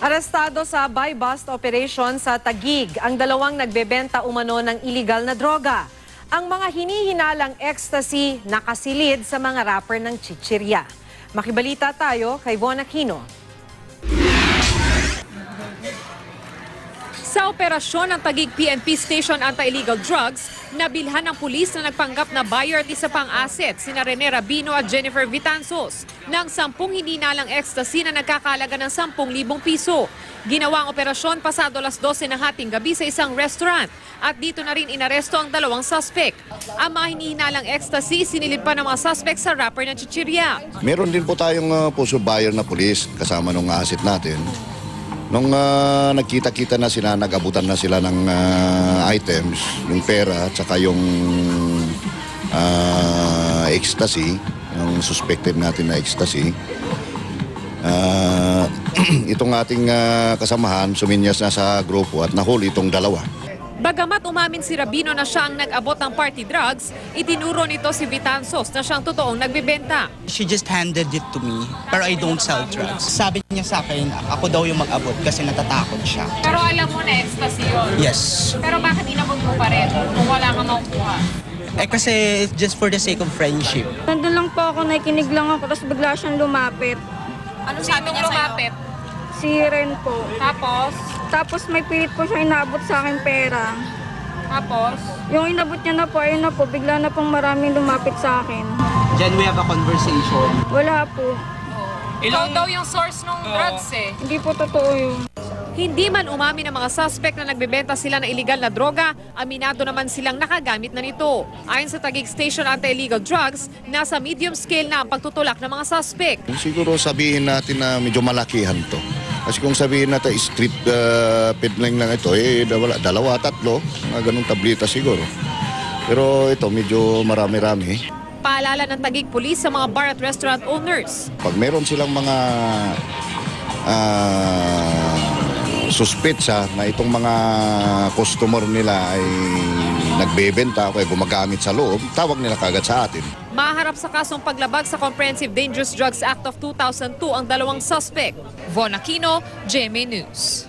Arestado sa buy-bust operation sa Taguig ang dalawang nagbebenta umano ng iligal na droga. Ang mga hinihinalang ecstasy nakasilid sa mga wrapper ng chichirya. Makibalita tayo kay Von Aquino. Sa operasyon ng Taguig PNP Station Anti-Illegal Drugs, nabilhan ng pulis na nagpanggap na buyer at isa pang asset, sina Rene Rabino at Jennifer Vitanzos, ng 10 hinihinalang ecstasy na nagkakalaga ng 10,000 piso. Ginawa ang operasyon pasado alas 12 ng hating gabi sa isang restaurant at dito na rin inaresto ang dalawang suspect. Ang mga hinihinalang ecstasy sinilid pa ng mga suspect sa wrapper ng chichirya. Meron din po tayong puso buyer na pulis kasama ng asset natin. Nung nagkita-kita na sila, nag-abutan na sila ng items, yung pera at saka yung ecstasy, yung suspected natin na ecstasy. Itong ating kasamahan, suminyas na sa grupo at nahuli itong dalawa. Bagamat umamin si Rabino na siya ang nag-abot ng party drugs, itinuro nito si Vitanzos na siyang totoong nagbebenta. She just handed it to me, pero I don't sell drugs. Sabi niya sa akin, ako daw yung mag-abot kasi natatakot siya. Pero alam mo na ecstasy yun? Yes. Pero bakit inabot mo pa rin kung wala kang makukuha? Eh kasi just for the sake of friendship. Nandun lang po ako, nakikinig lang ako, tapos bigla siyang lumapit. Ano sabi niya lumapit? Si Ren po. Tapos may pilit po siya inabot sa akin pera. Tapos? Yung inabot niya na po, ayun na po, bigla na pong maraming lumapit sa akin. Jen, we have a conversation. Wala po. Ikaw daw yung source ng drugs eh. Hindi po totoo yun. Hindi man umamin ang mga suspect na nagbebenta sila ng illegal na droga, aminado naman silang nakagamit na nito. Ayon sa Taguig Station Anti-Illegal Drugs, nasa medium scale na ang pagtutulak ng mga suspect. Siguro sabihin natin na medyo malakihan to. Kasi kung sabihin natin street peddling lang ito, dalawa, tatlo, mga ganung tablita siguro. Pero ito medyo marami-rami. Paalala ng Taguig Police sa mga bar at restaurant owners. Pag meron silang mga suspetsa na itong mga customer nila ay nagbebenta o ay gumagamit sa loob, tawag nila kagad sa atin. Maharap sa kasong paglabag sa Comprehensive Dangerous Drugs Act of 2002 ang dalawang suspect. Von Aquino, GMA News.